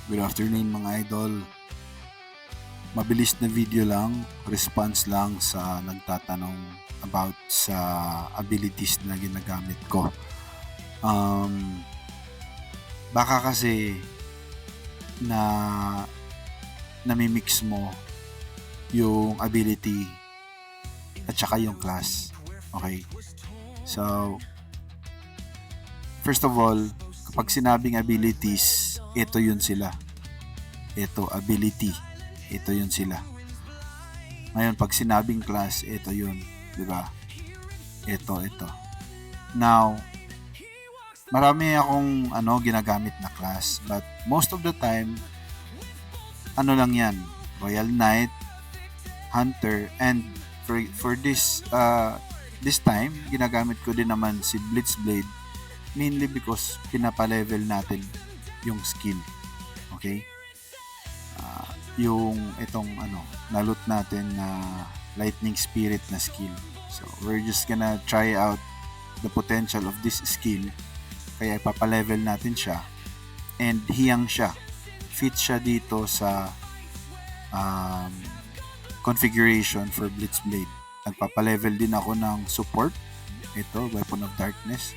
Good afternoon mga idol. Mabilis na video lang, response lang sa nagtatanong about sa abilities na ginagamit ko. Baka kasi na namimix mo yung ability at saka yung class. Okay? So, first of all, kapag sinabing abilities, ito yun sila. Ito, ability. Ito yun sila. Ngayon, pag sinabing class, ito yun. Diba? Ito. Now, marami akong ginagamit na class. But most of the time, lang yan. Royal Knight, Hunter, and for this time, ginagamit ko din naman si Blitzblade. Mainly because pinapa-level natin yung skill. Okay? Yung itong nalot natin na lightning spirit na skill. So we're just gonna try out the potential of this skill, kaya ipapa-level natin siya, and hiyang siya, fit siya dito sa configuration for Blitzblade. Nagpapa-level din ako ng support, ito Weapon of Darkness.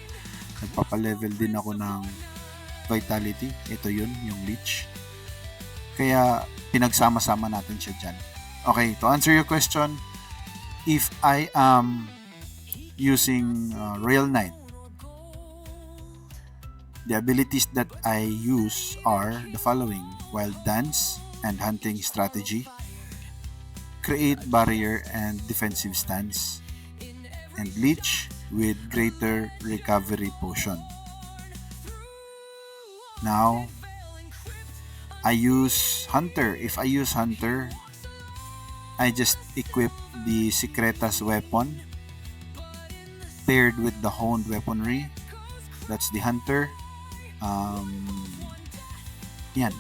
Nagpapa-level din ako ng Vitality, ito yun, yung Leech. Kaya pinagsama-sama natin siya dyan. Okay, to answer your question, if I am using Royal Knight, the abilities that I use are the following: Wild Dance and Hunting Strategy, Create Barrier and Defensive Stance, and Leech with Greater Recovery Potion. Now, I use Hunter. If I use Hunter, I just equip the Secretas weapon paired with the honed weaponry. That's the Hunter. Yan.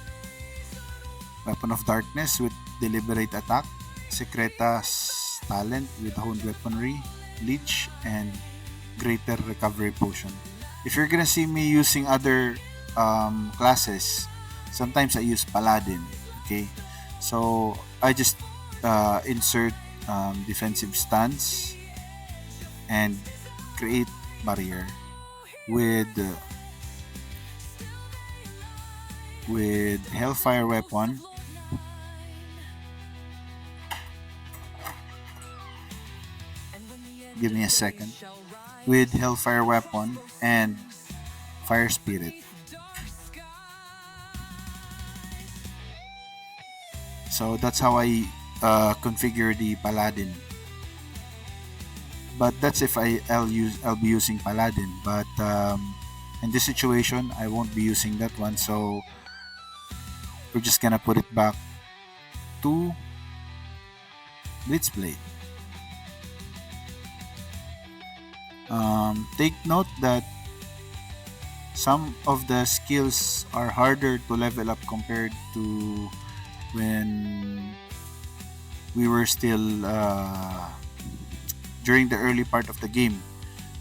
Weapon of Darkness with Deliberate Attack. Secretas talent with honed weaponry. Leech and Greater Recovery Potion. If you're gonna see me using other classes, sometimes I use Paladin. Okay, so I just insert defensive stance and create barrier with Hellfire weapon. Give me a second. With Hellfire weapon and Fire Spirit. So that's how I configure the Paladin. But that's if I'll be using Paladin. But in this situation, I won't be using that one. So we're just gonna put it back to Blitzblade. Take note that some of the skills are harder to level up compared to when we were still during the early part of the game.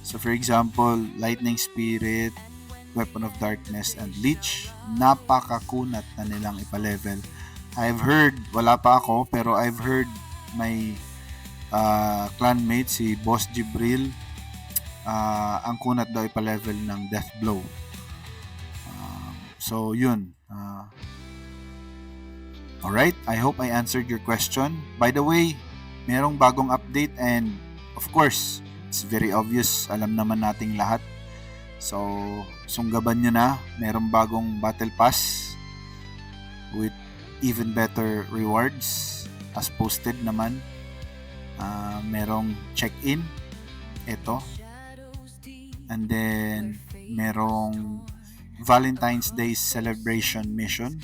So for example, Lightning Spirit, Weapon of Darkness, and Leech, napakakunat na nilang ipalevel. I've heard, wala pa ako, pero I've heard my clanmate, si Boss Jibril, ang kunat daw ipalevel ng Death Blow. So yun. Alright, I hope I answered your question. By the way, merong bagong update, and of course, it's very obvious, alam naman nating lahat. So, sunggaban nyo na, merong bagong Battle Pass with even better rewards as posted naman. Merong check-in, ito. And then, merong Valentine's Day celebration mission.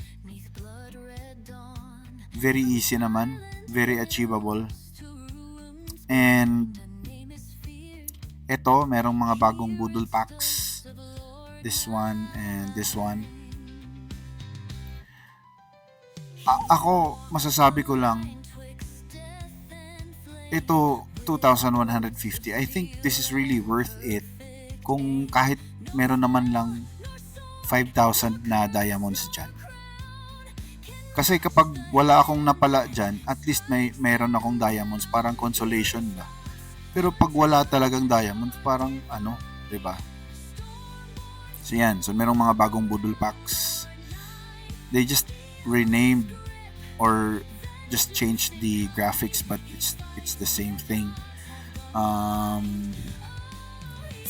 Very easy naman, very achievable. And ito, merong mga bagong Boodle Packs. This one and this one. Ako, masasabi ko lang, ito, 2,150. I think this is really worth it. Kung kahit meron naman lang 5,000 na diamonds dyan. Kasi kapag wala akong napala dyan, at least mayroon akong diamonds, parang consolation ba. Pero pag wala talagang diamonds, parang ano, 'di ba? So yan, so merong mga bagong budol packs. They just renamed or just changed the graphics, but it's the same thing.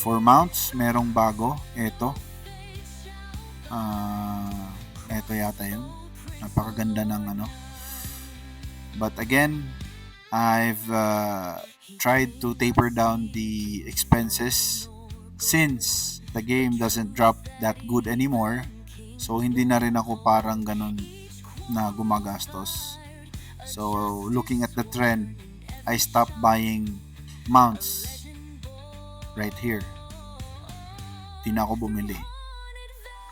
For mounts, merong bago. Ito yata yun. Napakaganda ng ano. But again, I've tried to taper down the expenses since the game doesn't drop that good anymore. So hindi na rin ako parang ganun na gumagastos. So looking at the trend, I stopped buying mounts right here. Hindi na ako bumili.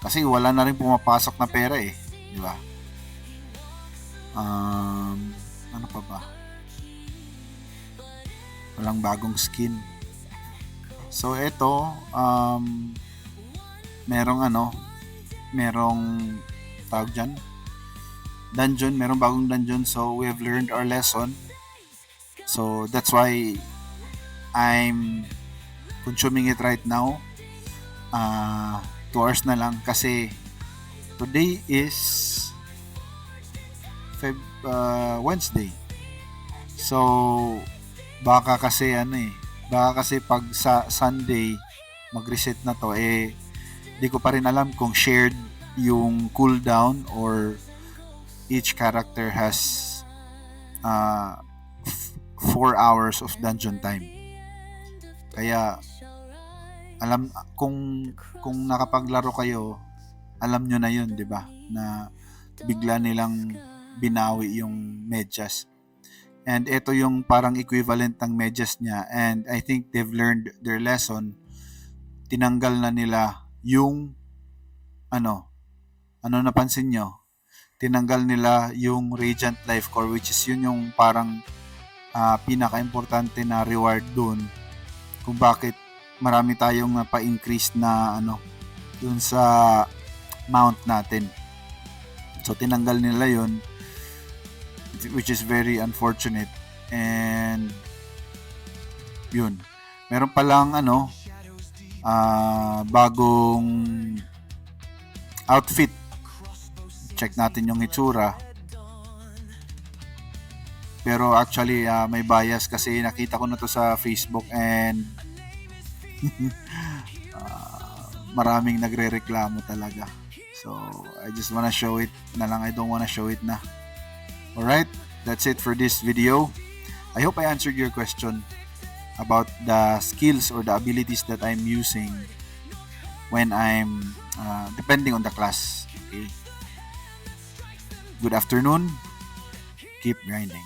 Kasi wala na rin pumapasok na pera eh. Di ba? Ano pa ba? Walang bagong skin. So ito, merong tawag dyan, dungeon, merong bagong dungeon. So we have learned our lesson. So that's why I'm consuming it right now. 2 hours na lang kasi today is Wednesday. So baka kasi pag sa Sunday mag-reset na to, di ko pa rin alam kung shared yung cooldown or each character has 4 hours of dungeon time. Kaya alam, kung nakapaglaro kayo, alam nyo na yun, di ba? Na bigla nilang binawi yung medyas. And ito yung parang equivalent ng medyas niya. And I think they've learned their lesson. Tinanggal na nila yung ano napansin nyo? Tinanggal nila yung Radiant Life Core, which is yun yung parang pinaka-importante na reward dun kung bakit marami tayong pa-increase na dun sa mount natin. So tinanggal nila yun, which is very unfortunate. And yun, meron palang bagong outfit. Check natin yung itsura. Pero actually may bias kasi nakita ko na to sa Facebook and maraming nagrereklamo talaga. So I just wanna show it na lang. I don't wanna show it na. Alright, that's it for this video. I hope I answered your question about the skills or the abilities that I'm using when I'm depending on the class. Okay. Good afternoon. Keep grinding.